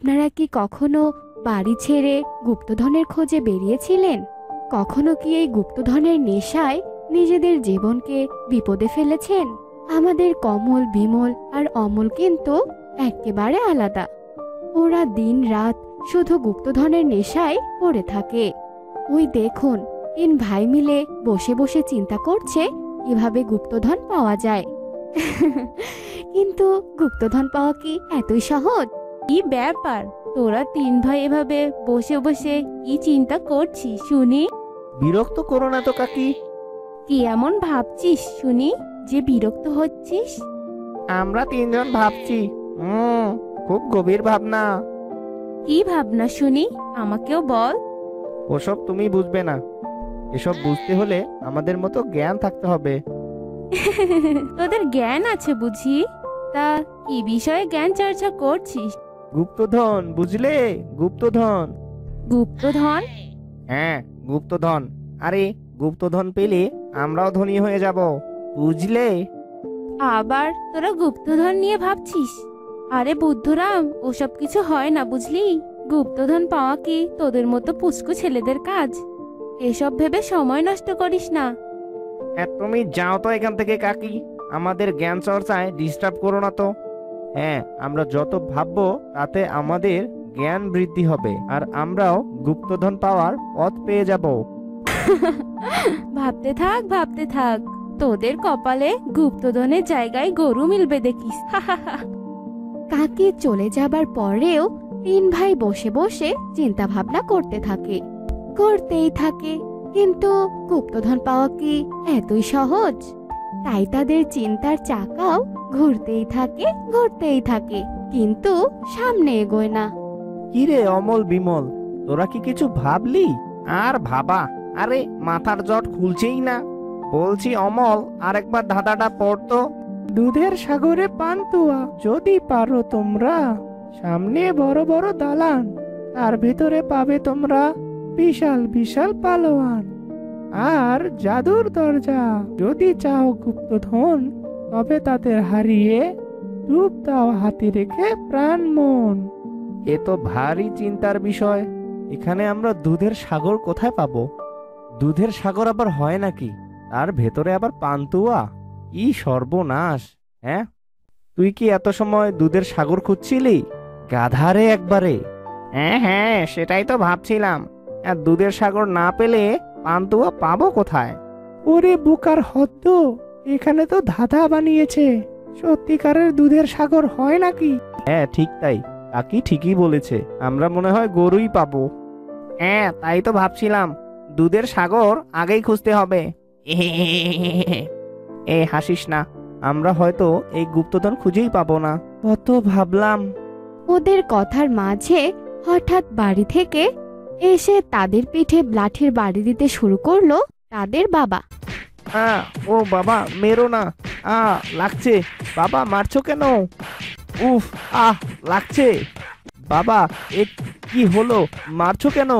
আপনারা কি কখনো বাড়ি ছেড়ে গুপ্তধনের খোঁজে বেরিয়েছিলেন? কখনো কি এই গুপ্তধনের নেশায় নিজেদের জীবনকে বিপদে ফেলেছেন? আমাদের কমল, বিমল আর অমল কিন্তু একেবারে আলাদা। ওরা দিন রাত শুধু গুপ্তধনের নেশায় পড়ে থাকে। ওই দেখুন, 3 ভাই মিলে বসে বসে চিন্তা করছে কিভাবে গুপ্তধন পাওয়া যায়। কিন্তু গুপ্তধন পাওয়া কি এতই সহজ? কি ব্যাপার, তোরা 3 ভাই এভাবে বসে বসে কি চিন্তা করছিস শুনি? বিরক্ত করো না তো কাকি। কি এমন ভাবছিস শুনি যে বিরক্ত হচ্ছিস? আমরা 3 জন ভাবছি। খুব গভীর ভাবনা। কি ভাবনা শুনি, আমাকেও বল। ওসব তুমি বুঝবে না। এসব বুঝতে হলে আমাদের মতো জ্ঞান থাকতে হবে। তোদের জ্ঞান আছে বুঝি? তা কি বিষয়ে জ্ঞান চর্চা করছিস? গুপ্তধন, বুঝলে? গুপ্তধন। গুপ্তধন? হ্যাঁ, গুপ্তধন। আরে গুপ্তধন পেলে আমরাও ধনী হয়ে যাব, বুঝলে? আবার তোরা গুপ্তধন নিয়ে ভাবছিস? আরে বুদ্ধুরাম, ওসব কিছু হয় না বুঝলি। গুপ্তধন পাওয়া কি তোদের মতো পুচকু ছেলেদের কাজ? এসব ভেবে সময় নষ্ট করিস না। তুমি যাও তো এখান থেকে কাকি। আমাদের জ্ঞান চর্চায় ডিস্টার্ব করো না তো। হ্যাঁ, আমরা যত ভাববো তাতে আমাদের জ্ঞান বৃদ্ধি হবে, আর আমরাও গুপ্তধন পাওয়ার পথ পেয়ে যাব। ভাবতে থাক, ভাবতে থাক। তোদের কপালে গুপ্তধনের জায়গায় গরু মিলবে দেখিস। কাকি চলে যাবার পরেও 3 ভাই বসে বসে চিন্তা ভাবনা করতে থাকে। কিন্তু গুপ্তধন পাওয়া কি এতই সহজ? তাই তাদের চিন্তার চাকাও ঘুরতেই থাকে, কিন্তু সামনে এগোয় না। কিরে অমল, বিমল, তোরা কি কিছু ভাবলি? আর ভাবা, আরে মাথার জট খুলছেই না। বলছি অমল, আরেকবার ধাঁধাটা পড়তো। দুধের সাগরে পান্তুয়া, যদি পারো তোমরা, সামনে বড় বড় দালান, তার ভেতরে পাবে তোমরা বিশাল বিশাল পালোয়ান, আর জাদুর দরজা। যদি চাও গুপ্তধন, তবে তাদের হারিয়ে ডুব দাও হাতে রেখে প্রাণ মন। এ তো ভারী চিন্তার বিষয়। এখানে আমরা দুধের সাগর কোথায় পাবো? দুধের সাগর আবার হয় নাকি? তার ভেতরে আবার পান্তুয়া? ই সর্বনাশ! হ্যাঁ, তুই কি এত সময় দুধের সাগর খুঁজছিলি? গাধারে একবারে। হ্যাঁ, সেটাই তো ভাবছিলাম। দুধের সাগর না পেলে পান্তুয়া পাবো কোথায়? ওরে বোকার হদ্দ, এখানে তো ধাঁধা বানিয়েছে। সত্যিকারের দুধের সাগর হয় নাকি? হ্যাঁ, ঠিক তাই। কাকি ঠিকই বলেছে, আমরা মনে হয় গরুই পাবো। হ্যাঁ, তাই তো ভাবছিলাম, দুধের সাগর আগেই খুঁজতে হবে। হাসিস না, আমরা হয়তো এই গুপ্তধন খুঁজেই পাবো না। কত ভাবলাম। ওদের কথার মাঝে হঠাৎ বাড়ি থেকে এসে তাদের পিঠে লাঠির বাড়ি দিতে শুরু করলো তাদের বাবা। ও বাবা, মেরো না। লাগছে। বাবা, মারছো কেন? উফ, লাগছে। বাবা, এ কি হলো? মারছো কেন?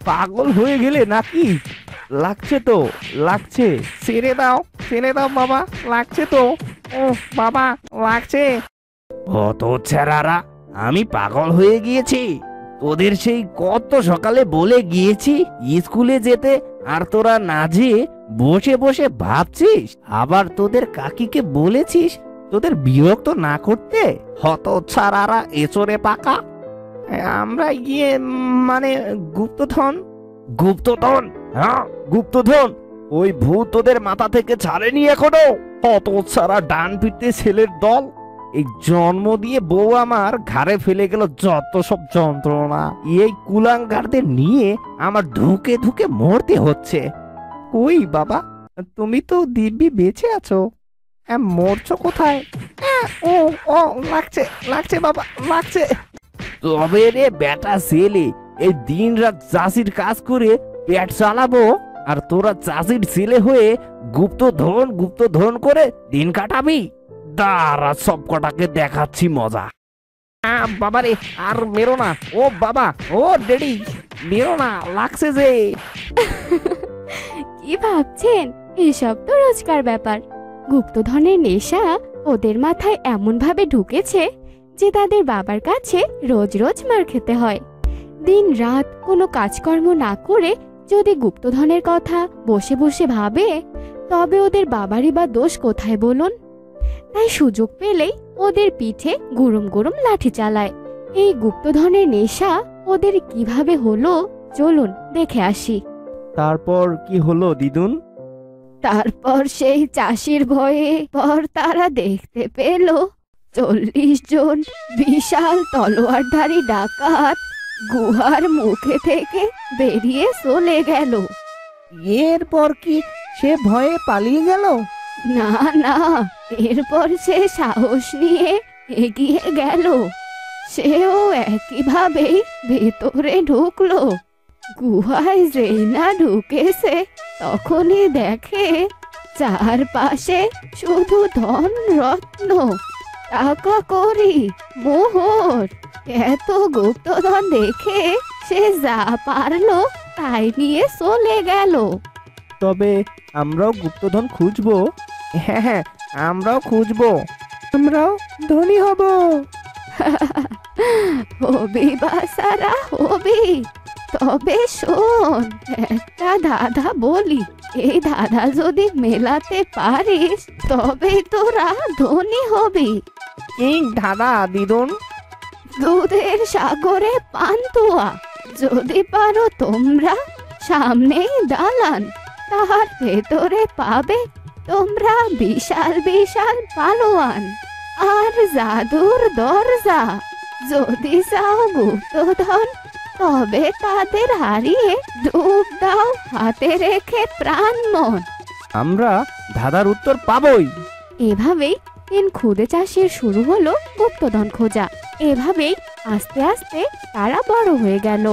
পাগল হয়ে গেলে নাকি? লাগছে তো, লাগছে। ছেড়ে দাও বাবা, লাগছে তো। ও বাবা, লাগছে। অত ছেড়ারা, আমি পাগল হয়ে গিয়েছি? তোদের সেই কত সকালে বলে গিয়েছি স্কুলে যেতে, আর তোরা না যেয়ে বসে বসে ভাবছিস। আবার তোদের কাকিকে বলেছিস তোদের বিরক্ত না করতে। হত ছাড়ারা, এচরে পাকা। আমরা গিয়ে মানে গুপ্তধন। হ্যাঁ, গুপ্তধন। ওই ভূত তোদের মাথা থেকে ছাড়েনি এখনো? হত ছাড়া ডান পিটতে ছেলের দল। এই জন্ম দিয়ে বউ আমার ঘাড়ে ফেলে গেল যত সব যন্ত্রণা। এই কুলাঙ্গারদের নিয়ে আমার ধুকে ধুকে মরতে হচ্ছে। ওই বাবা, তুমি তো দিব্যি বেঁচে আছো, মরছো কোথায়? ও লাগছে বাবা, লাগছে। তবে রে বেটা ছেলে, এই দিন রাত চাষির কাজ করে পেট চালাবো, আর তোরা চাষির ছেলে হয়ে গুপ্তধন করে দিন কাটাবি? দাঁড়া, সব কটাকে দেখাচ্ছি মজা। বাবারে, আর মেরো না। ও বাবা, ও ডেডি, মেরো না, লাগছে যে। কি ভাবছেন? এসব তো রোজকার ব্যাপার। গুপ্তধনের নেশা ওদের মাথায় এমন ভাবে ঢুকেছে যে তাদের বাবার কাছে রোজ রোজ মার খেতে হয়। দিন রাত কোনো কাজকর্ম না করে যদি গুপ্তধনের কথা বসে বসে ভাবে, তবে ওদের বাবারই বা দোষ কোথায় বলুন? তাই সুযোগ পেলেই ওদের পিঠে গুরুম গুরুম লাঠি চালায়। এই গুপ্তধনের নেশা ওদের কিভাবে হলো চলুন দেখে আসি। তারপর কি হলো দিদুন? তারপর সেই চাষির ভয়ে পর তারা দেখতে পেল 40 জন বিশাল তলোয়ারধারী ডাকাত গুহার মুখে থেকে বেরিয়ে চলে গেল। এরপর কি সে ভয়ে পালিয়ে গেল? না না, এরপর সে সাহস নিয়ে এগিয়ে গেল। সেও একইভাবেই ভেতরে ঢুকলো। গুহায় যেই না ঢুকেছে তখনই দেখে চারপাশে শুধু ধন রত্ন, টাকা কড়ি, মোহর। এত গুপ্তধন দেখে সে যা পারলো তাই নিয়ে চলে গেল। তবে আমরাও গুপ্তধন খুঁজবো। হ্যাঁ হ্যাঁ, আমরাও খুঁজবো, আমরাও ধনী হব। হবি বাসারা হবি। তবে শোন, একটা ধাঁধা বলি, এই ধাঁধা যদি মেলাতে পারিস তবে তোরা ধনী হবি। এই ধাঁধা দিদুন? দুধের সাগরে পান্তুয়া। যদি পারো তোমরা, সামনেই দালান, তার ভেতরে পাবে তোমরা বিশাল বিশাল পালোয়ান আর জাদুর দরজা। যদি চাও গুপ্তধন তবে তাদের হারিয়ে ডুব দাও হাতে রেখে প্রাণ মন। আমরা ধাঁধার উত্তর পাবোই। এভাবেই খুদে চাষের শুরু হলো গুপ্তধন খোঁজা। এভাবেই আস্তে আস্তে তারা বড় হয়ে গেল,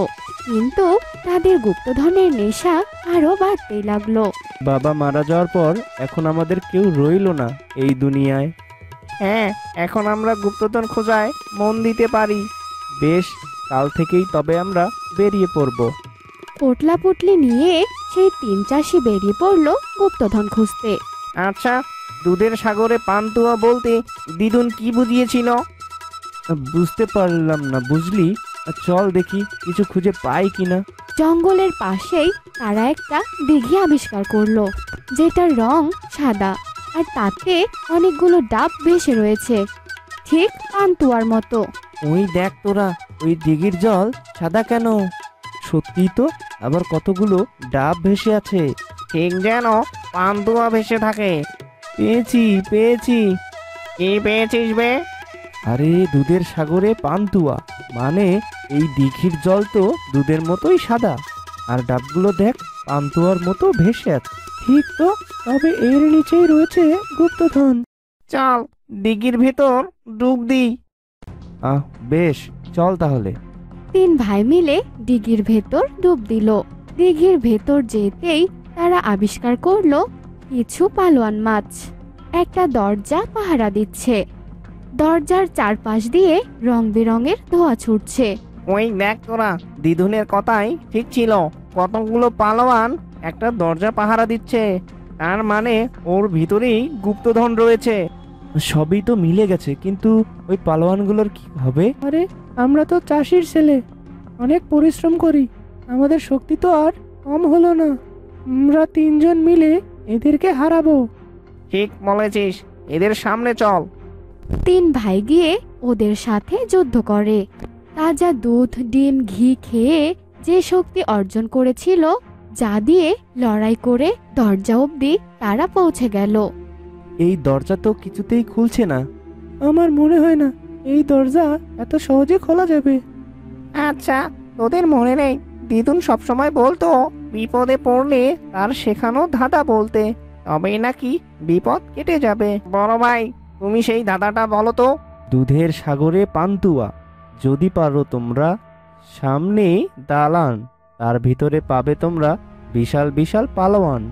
কিন্তু তাদের গুপ্তধনের নেশা আরো বাড়তেই লাগলো। বাবা মারা যাওয়ার পর এখন আমাদের কেউ রইলো না এই দুনিয়ায়। হ্যাঁ, এখন আমরা গুপ্তধন খোঁজায় মন দিতে পারি। বেশ, কাল থেকেই তবে আমরা বেরিয়ে পড়ব। পোটলা পুটলি নিয়ে সেই 3 চাষি বেরিয়ে পড়লো গুপ্তধন খুঁজতে। আচ্ছা, দুধের সাগরে পান্তুয়া বলতে দিদুন কি বুঝিয়েছিল? বুঝতে পারলাম না বুঝলি। চল দেখি কিছু খুঁজে পাই কিনা। জঙ্গলের পাশেই তারা একটা দিঘি আবিষ্কার করলো, যেটার রং সাদা আর তাতে অনেকগুলো ডাব ভেসে রয়েছে, ঠিক পান্তুয়ার মতো। ওই দেখ তোরা, ওই দিঘির জল সাদা কেন? সত্যি তো, আবার কতগুলো ডাব ভেসে আছে, ঠিক যেন পান্তুয়া ভেসে থাকে। পেয়েছি পেয়েছি। কি পেয়েছিস বে? আরে দুধের সাগরে পান্তুয়া, মানে এই দিঘির জল তো দুধের মতোই সাদা, আর ডাবগুলো দেখ পান্তুয়ার মতো ভেসে আছে। ঠিক তো, তবে এর নিচেই রয়েছে গুপ্তধন। চল দিঘির ভেতর ডুব দিই। বেশ, চল তাহলে। 3 ভাই মিলে দিঘির ভেতর ডুব দিল। দিঘির ভেতর যেতেই তারা আবিষ্কার করলো কিছু পালোয়ান মাছ একটা দরজা পাহারা দিচ্ছে। দরজার চারপাশ দিয়ে রং বেরঙের ধোঁয়া ছুটছে। ওই দেখ তোরা, দিদুনের কথাই ঠিক ছিল, কতগুলো পালোয়ান একটা দরজা পাহারা দিচ্ছে। তার মানে ওর ভিতরেই গুপ্তধন রয়েছে। সবই তো মিলে গেছে, কিন্তু ওই পালোয়ানগুলোর কি হবে? আরে আমরা তো চাষির ছেলে, অনেক পরিশ্রম করি, আমাদের শক্তি তো আর কম হলো না। আমরা 3 জন মিলে এদেরকে হারাবো। ঠিক বলেছিস, এদের সামনে চল। 3 ভাই গিয়ে ওদের সাথে যুদ্ধ করে। তাজা দুধ, ডিম, ঘি খেয়ে যে শক্তি অর্জন করেছিল, যা দিয়ে লড়াই করে দরজা অবধি তারা পৌঁছে গেল। এই দরজা তো কিছুতেই খুলছে না। আমার মনে হয় না এই দরজা এত সহজে খোলা যাবে। আচ্ছা, তোদের মনে নেই দিদুন সবসময় বলতো বিপদে পড়লে তার শেখানো ধাঁধা বলতে, তবেই নাকি বিপদ কেটে যাবে। বড় ভাই, তুমি সেই ধাঁধাটা বলো তো। দুধের সাগরে পান্তুয়া, যদি পারো তোমরা, সামনে দালান, তার ভিতরে পাবে তোমরা বিশাল বিশাল পালোয়ান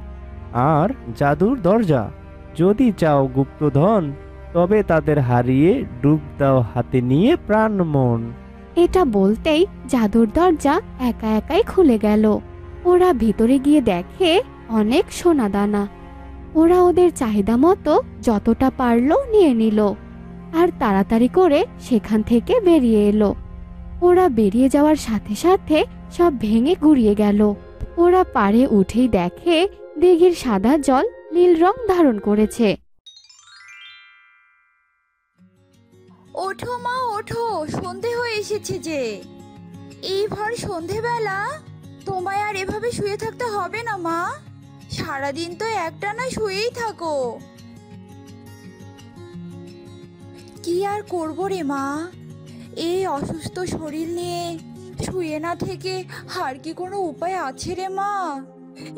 আর জাদুর দরজা। যদি চাও গুপ্তধন তবে তাদের হারিয়ে ডুব দাও হাতে নিয়ে প্রাণ মন। এটা বলতেই জাদুর দরজা একা একাই খুলে গেল। ওরা ভিতরে গিয়ে দেখে অনেক সোনা দানা। ওরা ওদের চাহিদা মতো যতটা পারলো নিয়ে নিল। আর তাড়াতাড়ি করে সেখান থেকে বেরিয়ে এলো। ওরা বেরিয়ে যাওয়ার সাথে সাথে সব ভেঙে গুড়িয়ে গেল। ওরা পাড়ে উঠেই দেখে দিঘির সাদা জল নীল রং ধারণ করেছে। ওঠো মা ওঠো, সন্ধে হয়ে এসেছে যে। এই ভর সন্ধেবেলা তোমায় আর এভাবে শুয়ে থাকতে হবে না মা। সারাদিন তো একটানা শুয়েই থাকো। কি আর করবো রে মা, এই অসুস্থ শরীর নিয়ে শুয়ে না থেকে আর কি কোনো উপায় আছে রে মা?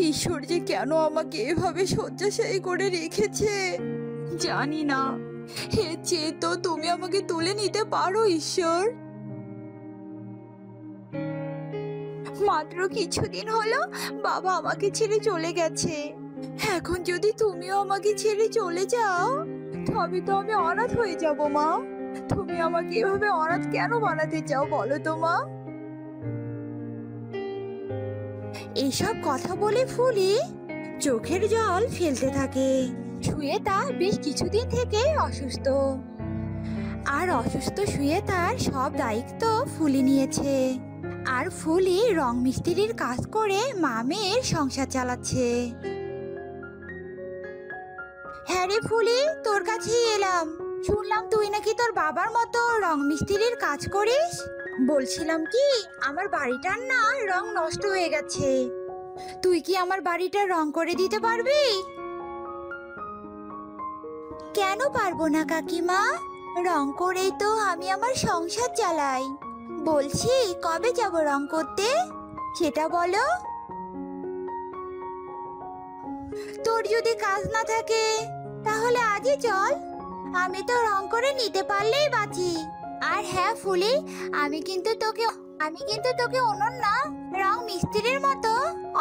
ঈশ্বর যে কেন আমাকে এভাবে শয্যাশায়ী করে রেখেছে জানি না। এর চেয়ে তো তুমি আমাকে তুলে নিতে পারো ঈশ্বর। মাত্র কিছুদিন হলো বাবা আমাকে ছেড়ে চলে গেছে। এখন যদি তুমিও আমাকে ছেড়ে চলে যাও তবে তো আমি অনাথ হয়ে যাব মা। তুমি আমাকে এভাবে অনাথ কেন বানাতে চাও বলো তো মা? এইসব কথা বলে ফুলি চোখের জল ফেলতে থাকে। সুয়েতা বেশ কিছুদিন থেকে অসুস্থ, আর অসুস্থ সুয়েতার সব দায়িত্ব ফুলি নিয়েছে। আর ফুলি রং মিস্ত্রির কাজ করে মামের সংসার চালাচ্ছে। হ্যাঁ রে ফুলি, তোর কাছেই এলাম। শুনলাম তুই নাকি তোর বাবার মতো রং মিস্ত্রির কাজ করিস। বলছিলাম কি, আমার বাড়িটার না রং নষ্ট হয়ে গেছে। তুই কি আমার বাড়িটা রং করে দিতে পারবি? কেন পারবো না কাকিমা, রং করেই তো আমি আমার সংসার চালাই। বলছি কবে যাব রং করতে সেটা বলো। তোর যদি কাজ না থাকে তাহলে আজই চল, আমি তো রং করে নিতে পারলেই বাঁচি। আর হ্যাঁ ফুলি, আমি কিন্তু তোকে অনন্যা রং মিস্ত্রির মতো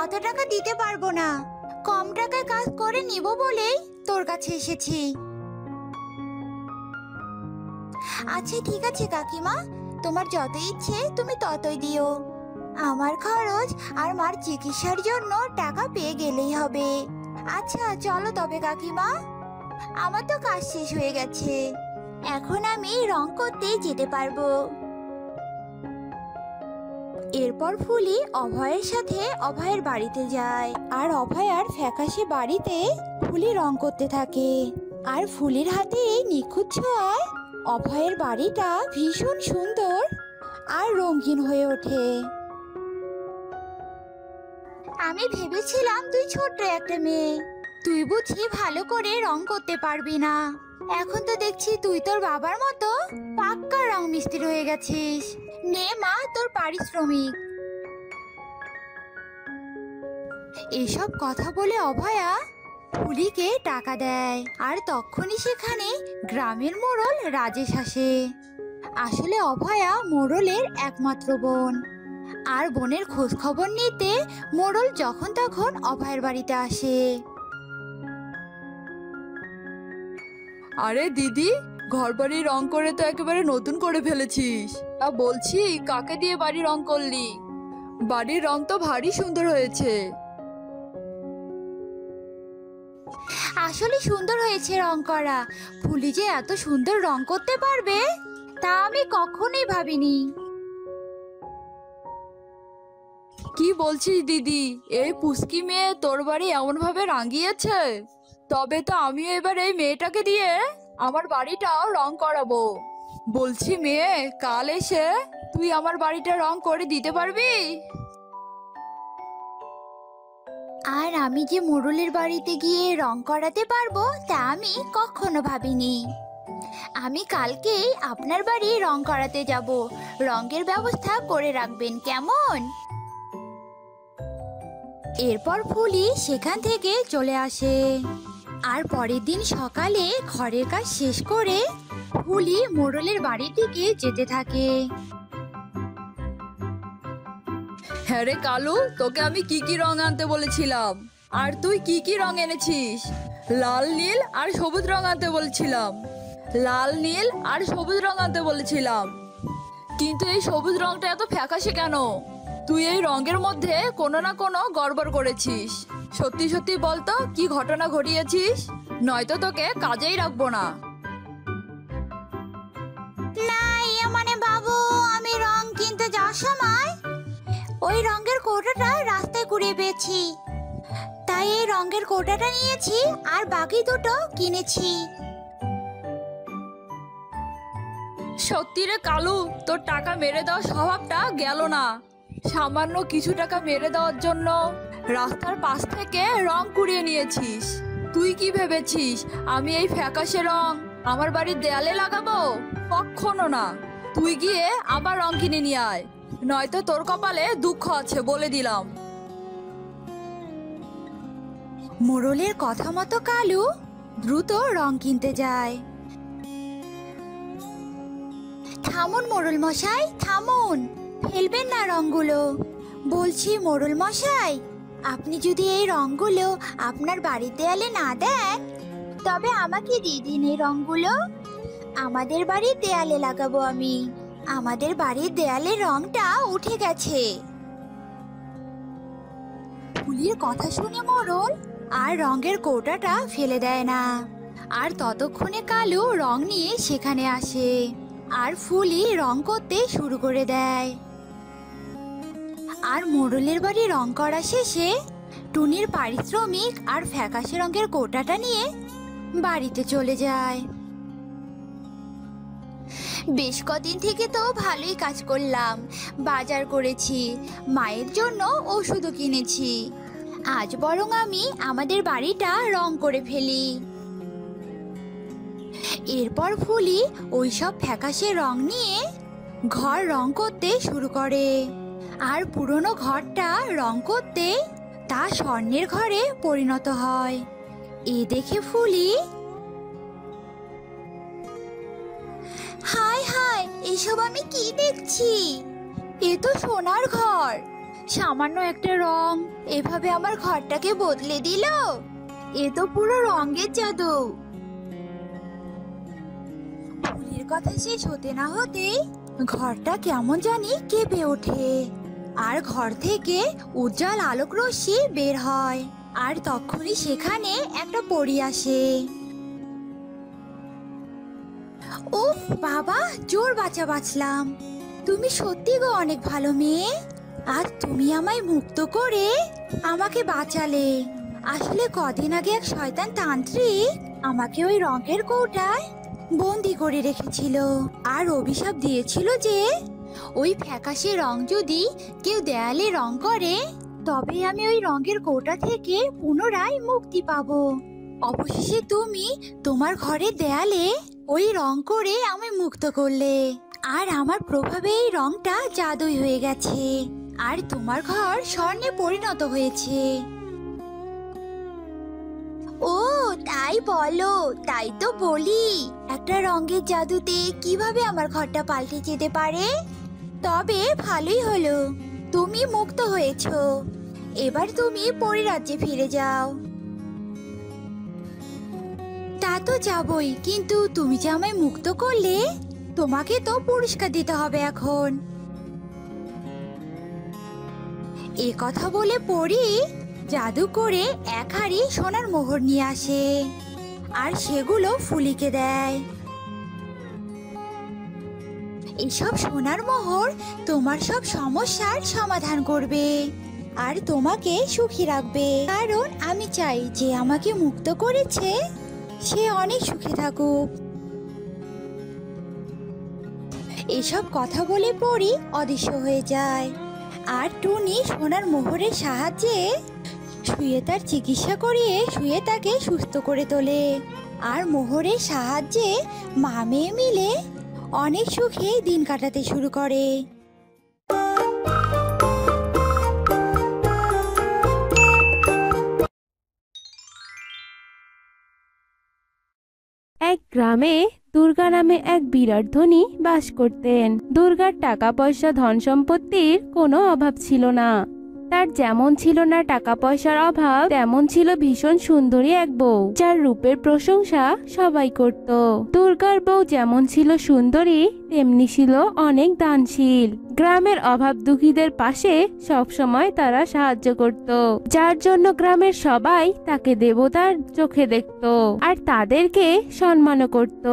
অত টাকা দিতে পারবো না। কম টাকায় কাজ করে নিব বলেই তোর কাছে এসেছি। আচ্ছা ঠিক আছে কাকিমা, তোমার যত ইচ্ছে তুমি ততই দিও। আমার খরচ আর মার চিকিৎসার জন্য টাকা পেয়ে গেলেই হবে। আচ্ছা চলো তবে কাকিমা, আমার তো কাজ শেষ হয়ে গেছে, এখন আমি রং করতে যেতে পারবো। এরপর ফুলি অভয়ের সাথে অভয়ের বাড়িতে যায়। আর অভয়ার ফ্যাকাশে বাড়িতে ফুলি রং করতে থাকে। আর ফুলির হাতে এই নিখুঁত ছোঁয়ায় অভয়ের বাড়িটা ভীষণ সুন্দর আর রঙিন হয়ে ওঠে। আমি ভেবেছিলাম তুই ছোট্ট একটা মেয়ে, তুই বুঝি ভালো করে রং করতে পারবি না। এখন তো দেখছি তুই তোর বাবার মতো পাক্কা রং মিস্ত্রি হয়ে গেছিস। নে মা তোর পারিশ্রমিক। এসব কথা বলে অভয়া ফুলিকে টাকা দেয়। আর তখনই সেখানে গ্রামের মোড়ল রাজেশ আসে। আসলে অভয়া মোড়লের একমাত্র বোন। আর বোনের খোঁজ খবর নিতে মোড়ল যখন তখন অভয়ের বাড়িতে আসে। আরে দিদি, ঘর বাড়ি রং করে তো একেবারে নতুন করে ফেলেছিস। বলছি কাকে দিয়ে বাড়ি রং করলি? বাড়ির রং তো ভারী সুন্দর হয়েছে। আসলে সুন্দর হয়েছে রং করা। ফুলি যে এত সুন্দর রং করতে পারবে তা আমি কখনোই ভাবিনি। কি বলছিস দিদি, এই পুস্কি মেয়ে তোর বাড়ি এমন ভাবে রাঙিয়েছে? তবে তো আমিও এবার এই মেয়েটাকে দিয়ে আমার বাড়িটাও রং করাবো। বলছি মেয়ে, কাল এসে তুই আমার বাড়িটা রং করে দিতে পারবি? আর আমি যে মোড়লের বাড়িতে গিয়ে রং করাতে পারবো তা আমি কখনো ভাবিনি। আমি কালকেই আপনার বাড়ি রং করাতে যাব। রঙের ব্যবস্থা করে রাখবেন কেমন? এরপর ফুলি সেখান থেকে চলে আসে। আর পরের দিন সকালে ঘরের কাজ শেষ করে ফুলি মোড়লের বাড়ির দিকে যেতে থাকে। হ্যাঁ রে কালু, তোকে আমি কি কি রং আনতে বলেছিলাম আর তুই কি কি রং এনেছিস? লাল, নীল আর সবুজ রং আনতে বলেছিলাম। লাল, নীল আর সবুজ রং আনতে বলেছিলাম, কিন্তু এই সবুজ রংটা এত ফ্যাকাশে কেন? তুই এই রঙের মধ্যে কোনো না কোনো গড়বড় করেছিস। সত্যি সত্যি বলতো কি ঘটনা ঘটিয়েছিস, নয়তো তোকে কাজেই রাখবো না। সময় ওই রঙের কৌটাটা রাস্তায় কুড়িয়ে পেয়েছি, তাই এই রঙের কৌটাটা নিয়েছি আর বাকি দুটো কিনেছি। সত্যি রে কালু, তোর টাকা মেরে দেওয়ার স্বভাবটা গেল না। সামান্য কিছু টাকা মেরে দেওয়ার জন্য রাস্তার পাশ থেকে রং কুড়িয়ে নিয়েছিস। তুই কি ভেবেছিস আমি এই ফ্যাকাশে রং আমার বাড়ির দেয়ালে লাগাবো? কখনো না। তুই গিয়ে আবার রং কিনে নিয়ে আয়, নয়তো তোর কপালে দুঃখ আছে বলে দিলাম। মোড়লের কথা মতো কালু দ্রুত রং কিনতে যায়। থামুন মোড়ল মশাই, থামুন, ফেলবেন না রংগুলো। বলছি মোড়ল মশাই, আপনি যদি এই রংগুলো আপনার বাড়ির দেয়ালে না দেন, তবে আমাকে দিয়ে দিন এই রংগুলো। আমাদের বাড়ির দেয়ালে লাগাবো আমি। আমাদের বাড়ির দেয়ালের রংটা উঠে গেছে। ফুলির কথা শুনে মোড়ল আর রঙের কৌটাটা ফেলে দেয় না। আর ততক্ষণে কালু রং নিয়ে সেখানে আসে আর ফুলি রং করতে শুরু করে দেয়। আর মোড়লের বাড়ি রং করা শেষে টুনির পারিশ্রমিক আর ফ্যাকাশে রঙের কৌটাটা নিয়ে বাড়িতে চলে যায়। বেশ কদিন থেকে তো ভালোই কাজ করলাম, বাজার করেছি, মায়ের জন্য ওষুধও কিনেছি। আজ বরং আমি আমাদের বাড়িটা রং করে ফেলি। এরপর ফুলি ওইসব ফ্যাকাশে রং নিয়ে ঘর রং করতে শুরু করে। আর পুরনো ঘরটা রং করতে তা স্বর্ণের ঘরে পরিণত হয়। এ দেখে ফুলি, হায় হায়, এসব আমি কি দেখছি? এ তো সোনার ঘর। সামান্য একটা রং এভাবে আমার ঘরটাকে বদলে দিল। এ তো পুরো রঙের জাদু। ফুলির কথা শেষ হতে না হতেই ঘরটা কেমন জানি কেঁপে ওঠে আর ঘর থেকে উজ্জ্বল আলোক রশ্মি বের হয়। আর তখনই সেখানে একটা পরী আসে। উফ বাবা, জোর বাঁচা বাঁচলাম। তুমি সত্যি গো অনেক ভালো মেয়ে। আর তুমি আমায় মুক্ত করে আমাকে বাঁচালে। আসলে কদিন আগে এক শয়তান তান্ত্রিক আমাকে ওই রঙের কৌটায় বন্দি করে রেখেছিল আর অভিশাপ দিয়েছিল যে ওই ফ্যাকাশে রং যদি কেউ দেয়ালে রং করে, তবে আমি ওই রঙের কৌটা থেকে পুনরায় মুক্তি পাবো। অবশেষে তুমি তোমার ঘরের দেয়ালে ওই রং করে আমায় মুক্ত করলে। আর আমার প্রভাবে এই রংটা জাদুই হয়ে গেছে আর তোমার ঘর স্বর্ণে পরিণত হয়েছে। ও তাই বলো, তাই তো বলি, একটা রঙের জাদুতে কিভাবে আমার ঘরটা পাল্টে যেতে পারে। তবে ভালোই হলো, তুমি মুক্ত হয়েছো। এবার তুমি পরিরাজ্যে ফিরে যাও। তা তো যাবই, কিন্তু তুমি যে আমায় মুক্ত করলে, তোমাকে তো পুরস্কার দিতে হবে এখন। এ কথা বলে পরি জাদু করে এক হাড়ি সোনার মোহর নিয়ে আসে আর সেগুলো ফুলিকে দেয়। এসব সোনার মোহর তোমার সব সমস্যার সমাধান করবে আর তোমাকে সুখী রাখবে। কারণ আমি চাই যে আমাকে মুক্ত করেছে সে অনেক সুখী থাকুক। এসব কথা বলে পরি অদৃশ্য হয়ে যায় আর টুনি সোনার মোহরের সাহায্যে শুয়ে তার চিকিৎসা করিয়ে শুয়ে তাকে সুস্থ করে তোলে। আর মোহরের সাহায্যে মা মেয়ে মিলে অনেক সুখে দিন কাটাতে শুরু করে। এক গ্রামে দুর্গা নামে এক বিরাট ধনী বাস করতেন। দুর্গার টাকা পয়সা ধন সম্পত্তির কোনো অভাব ছিল না। তার যেমন ছিল না টাকা পয়সার অভাব, তেমন ছিল ভীষণ সুন্দরী এক বউ, যার রূপের প্রশংসা সবাই করত। দুর্গার বউ যেমন ছিল সুন্দরী, তেমনি ছিল অনেক দানশীল। গ্রামের অভাব দুঃখীদের পাশে সব সময় তারা সাহায্য করত, যার জন্য গ্রামের সবাই তাকে দেবতার চোখে দেখত আর তাদেরকে সম্মানও করত।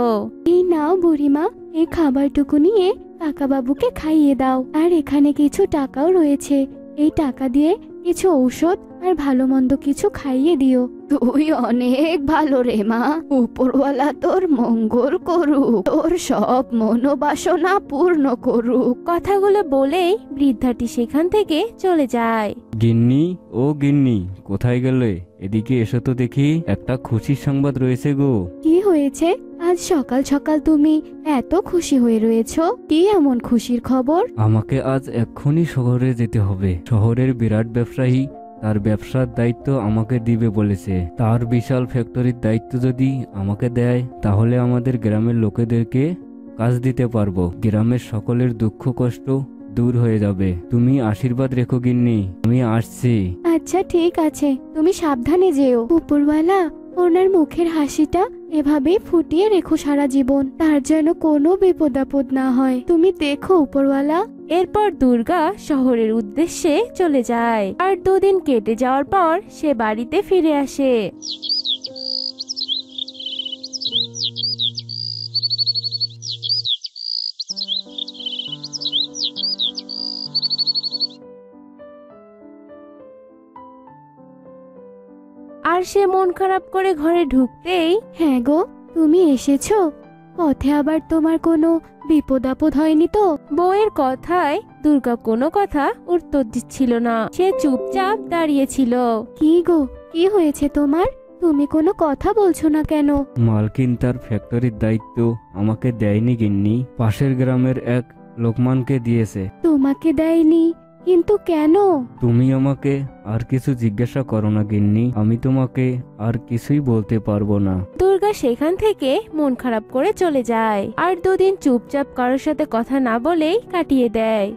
এই নাও বুড়িমা, এই খাবারটুকু নিয়ে কাকাবাবুকে খাইয়ে দাও। আর এখানে কিছু টাকাও রয়েছে, এই টাকা দিয়ে কিছু ঔষধ আর ভালো মন্দ কিছু খাইয়ে দিও। তুই অনেক ভালো রে মা, উপরওয়ালা তোর মঙ্গল করুক, তোর সব মনোবাসনা পূর্ণ করুক। কথাগুলো বলেই বৃদ্ধাটি সেখান থেকে চলে যায়। গিন্নি, ও গিন্নি, কোথায় গেলে? এদিকে এসো তো দেখি, একটা খুশির সংবাদ রয়েছে গো। কি হয়েছে? আজ সকাল সকাল তুমি এত খুশি হয়ে রয়েছো, কি এমন খুশির খবর? আমাকে আজ এক্ষুনি শহরে যেতে হবে। শহরের বিরাট ব্যবসায়ী তার ব্যবসার দায়িত্ব আমাকে দিবে বলেছে। তার বিশাল ফ্যাক্টরির দায়িত্ব যদি আমাকে দেয়, তাহলে আমাদের গ্রামের লোকেদেরকে কাজ দিতে পারবো। গ্রামের সকলের দুঃখ কষ্ট দূর হয়ে যাবে। তুমি আশীর্বাদ রেখো গিন্নি, আমি আসছি। আচ্ছা ঠিক আছে, তুমি সাবধানে যেও। উপরওয়ালা ওনার মুখের হাসিটা এভাবেই ফুটিয়ে রেখো সারা জীবন, তার যেন কোনো বিপদ আপদ না হয়। তুমি দেখো উপরওয়ালা। এরপর দুর্গা শহরের উদ্দেশ্যে চলে যায়। আর 2 দিন কেটে যাওয়ার পর সে বাড়িতে ফিরে আসে। আর সে মন খারাপ করে ঘরে ঢুকতেই, হ্যাঁ গো, তুমি এসেছো? পথে আবার তোমার কোনো বিপদ আপদ হয়নি তো? বউয়ের কথায় দুর্গা কোনো কথা উত্তর দিচ্ছিল না। সে চুপচাপ দাঁড়িয়েছিল। কি গো, কি হয়েছে তোমার? তুমি কোনো কথা বলছো না কেন? মালকিন তার ফ্যাক্টরির দায়িত্ব আমাকে দেয়নি গিন্নি, পাশের গ্রামের এক লোকমানকে দিয়েছে। তোমাকে দেয়নি? কিন্তু কেন? তুমি আমাকে আর কিছু জিজ্ঞাসা করো না গিন্নি, আমি তোমাকে আর কিছুই বলতে পারবো না। দুর্গা সেখান থেকে মন খারাপ করে চলে যায়। আর 2 দিন চুপচাপ কারোর সাথে কথা না বলেই কাটিয়ে দেয়।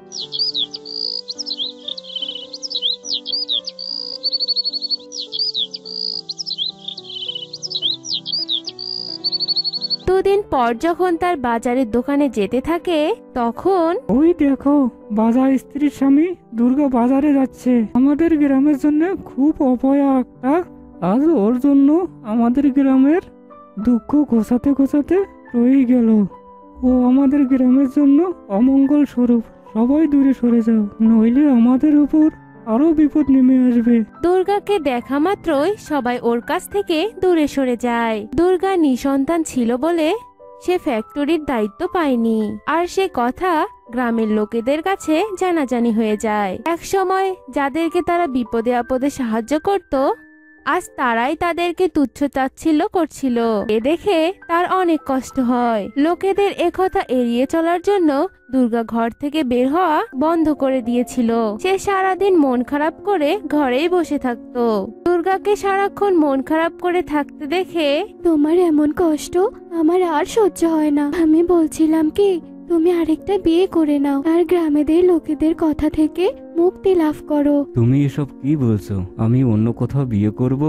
দুদিন পর যখন তার বাজারের দোকানে যেতে থাকে, তখন ওই দেখো, বাজার স্ত্রীর স্বামী দুর্গা বাজারে যাচ্ছে। আমাদের গ্রামের জন্য খুব অপয়া একটা। আজ ওর জন্য আমাদের গ্রামের দুঃখ ঘোষাতে ঘোষাতে রয়ে গেল। ও আমাদের গ্রামের জন্য অমঙ্গল স্বরূপ। সবাই দূরে সরে যাও, নইলে আমাদের উপর আরো বিপদ নেমে আসবে। দুর্গাকে দেখা মাত্রই সবাই ওর কাছ থেকে দূরে সরে যায়। দুর্গা নিঃসন্তান ছিল বলে সে ফ্যাক্টরির দায়িত্ব পায়নি। আর সে কথা গ্রামের লোকেদের কাছে জানাজানি হয়ে যায়। একসময় যাদেরকে তারা বিপদে আপদে সাহায্য করত, আজ তারাই তাদেরকে তুচ্ছ তাচ্ছিল্য করছিল। এ দেখে তার অনেক কষ্ট হয়। লোকেদের একথা এড়িয়ে চলার জন্য দুর্গা ঘর থেকে বের হওয়া বন্ধ করে দিয়েছিল। সে সারাদিন মন খারাপ করে ঘরেই বসে থাকতো। দুর্গাকে সারাক্ষণ মন খারাপ করে থাকতে দেখে, তোমার এমন কষ্ট আমার আর সহ্য হয় না। আমি বলছিলাম কি, তুমি আরেকটা বিয়ে করে নাও আর গ্রামেদের লোকেদের কথা থেকে মুক্তি লাভ করো। তুমি এসব কি বলছো? আমি অন্য কোথাও বিয়ে করব?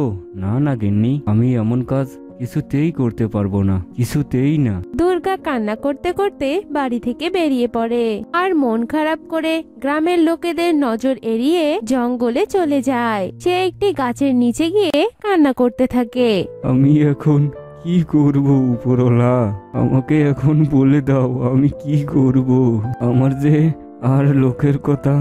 না না গিন্নি, আমি এমন কাজ কিছুতেই করতে পারবো না, কিছুতেই না। দুর্গা কান্না করতে করতে বাড়ি থেকে বেরিয়ে পড়ে। আর মন খারাপ করে গ্রামের লোকেদের নজর এড়িয়ে জঙ্গলে চলে যায়। সে একটি গাছের নিচে গিয়ে কান্না করতে থাকে। আমি এখন কি করব উপরওয়ালা? আমাকে এখন বলে দাও, আমি কি করব? আমার যে আর লোকের কথা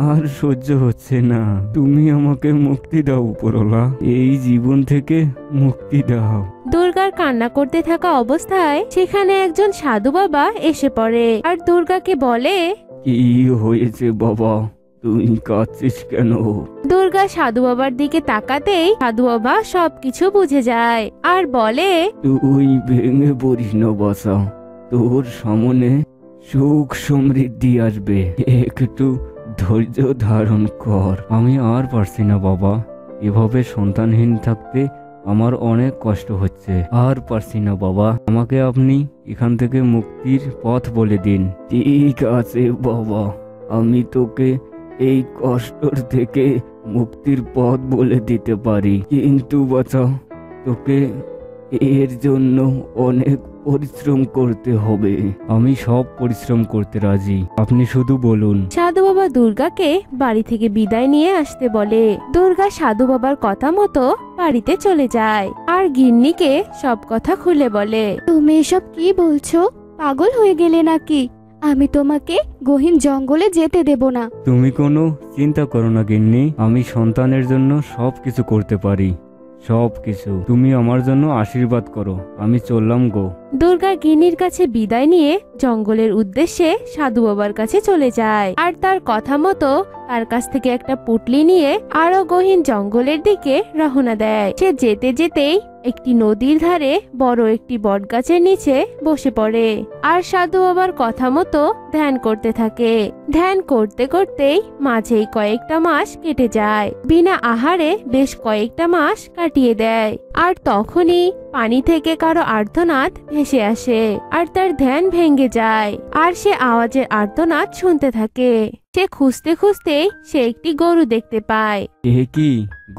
আর সহ্য হচ্ছে না। তুমি আমাকে মুক্তি দাও উপরওয়ালা, এই জীবন থেকে মুক্তি দাও। দুর্গার কান্না করতে থাকা অবস্থায় সেখানে একজন সাধু বাবা এসে পড়ে। আর দুর্গাকে বলে, কি হয়েছে বাবা, তুই কাঁদছিস কেন? দুর্গা সাধু বাবার দিকে তাকাতেই সাধু বাবা সবকিছু বুঝে যায় আর বলে, তুই ভেঙে পড়িস না বাসা, তোর সামনে সুখ সমৃদ্ধি আসবে, একটু ধৈর্য ধারণ কর। আমি আর পারছি না বাবা, এভাবে সন্তানহীন থাকতে আমার অনেক কষ্ট হচ্ছে। আর পারছি না বাবা, আমাকে আপনি এখান থেকে মুক্তির পথ বলে দিন। ঠিক আছে বাবা, আমি তোকে এই কষ্টর থেকে মুক্তির পথ বলে দিতে পারি, কিন্তু বাছা, তোকে এর জন্য অনেক পরিশ্রম করতে হবে। আমি সব পরিশ্রম করতে রাজি, আপনি শুধু বলুন। সাধু বাবা দুর্গাকে বাড়ি থেকে বিদায় নিয়ে আসতে বলে। দুর্গা সাধু বাবার কথা মতো বাড়িতে চলে যায় আর গিন্নিকে সব কথা খুলে বলে। তুমি এসব কি বলছো? পাগল হয়ে গেলে নাকি? আমি তোমাকে গহীন জঙ্গলে যেতে দেব না। তুমি কোনো চিন্তা করো না গিন্নি, আমি সন্তানের জন্য সব কিছু করতে পারি, সব কিছু। তুমি আমার জন্য আশীর্বাদ করো, আমি চললাম গো। দুর্গা গিন্নির কাছে বিদায় নিয়ে জঙ্গলের উদ্দেশ্যে সাধু বাবার কাছে চলে যায় আর তার কথা মতো তার কাছ থেকে একটা পুটলি নিয়ে আরো গহীন জঙ্গলের দিকে রওনা দেয়। সে যেতে যেতেই একটি নদীর ধারে বড় একটি বটগাছের নিচে বসে পড়ে আর সাধু বাবার কথা মতো ধ্যান করতে থাকে। ধ্যান করতে করতেই মাঝেই কয়েকটা মাস কেটে যায়। বিনা আহারে বেশ কয়েকটা মাস কাটিয়ে দেয়। আর তখনই পানি থেকে কারো আর্তনাদ ভেসে আসে আর তার ধ্যান ভেঙে যায় আর সে আওয়াজের আর্তনাদ শুনতে থাকে। সে খুঁজতে খুঁজতে সে একটি গরু দেখতে পায়। এ কি,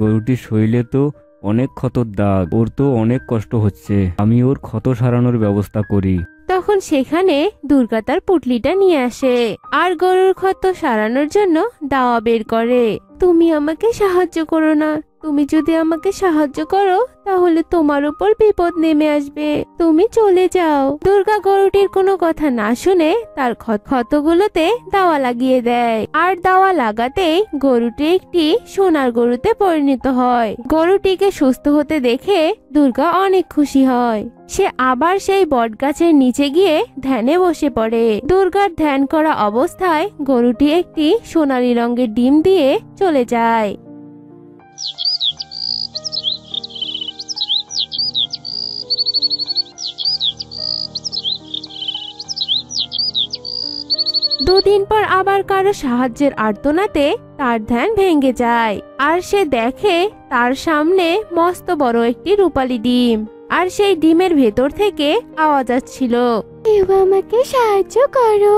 গরুটির শরীরে তো অনেক ক্ষতর দাগ, ওর তো অনেক কষ্ট হচ্ছে, আমি ওর ক্ষত সারানোর ব্যবস্থা করি। তখন সেখানে দুর্গা তার পুটলিটা নিয়ে আসে আর গরুর ক্ষত সারানোর জন্য দাওয়া বের করে। তুমি আমাকে সাহায্য করো না, তুমি যদি আমাকে সাহায্য করো তাহলে তোমার উপর বিপদ নেমে আসবে, তুমি চলে যাও। দুর্গা গরুটির কোনো কথা না শুনে তার ক্ষতগুলোতে দাওয়া লাগিয়ে দেয় আর দাওয়া লাগাতেই গরুটি একটি সোনার গরুতে পরিণত হয়। গরুটিকে সুস্থ হতে দেখে দুর্গা অনেক খুশি হয়। সে আবার সেই বটগাছের নিচে গিয়ে ধ্যানে বসে পড়ে। দুর্গার ধ্যান করা অবস্থায় গরুটি একটি সোনালী রঙের ডিম দিয়ে চলে যায়। দুদিন পর আবার কারো সাহায্যের আর্তনাতে তার ধ্যান ভেঙে যায় আর সে দেখে তার সামনে মস্ত বড় একটি রূপালী ডিম আর সেই ডিমের ভেতর থেকে আওয়াজ আসছিল, কেউ আমাকে সাহায্য করো,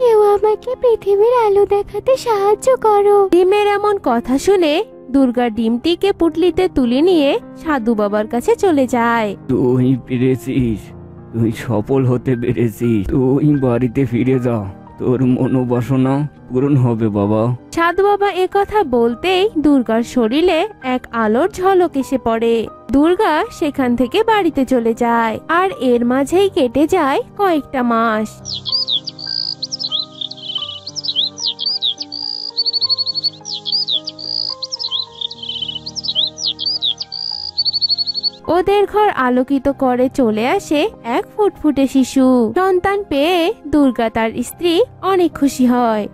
কেউ আমাকে পৃথিবীর আলো দেখাতে সাহায্য করো। ডিমের এমন কথা শুনে দুর্গা ডিমটিকে পুটলিতে তুলে নিয়ে সাধু বাবার কাছে চলে যায়। তুই পেরেছিস, তুই সফল হতে পেরেছিস, তুই বাড়িতে ফিরে যা, তোর মনোবাসনা পূরণ হবে বাবা। সাধু বাবা কথা বলতেই দুর্গার শরীরে এক আলোর ঝলক এসে পড়ে। দুর্গা সেখান থেকে বাড়িতে চলে যায় আর এর মাঝেই কেটে যায় কয়েকটা মাস। ওদের ঘর আলোকিত করে চলে আসে এক ফুটফুটে শিশু। সন্তান পেয়ে দুর্গা তার স্ত্রী অনেক খুশি হয়।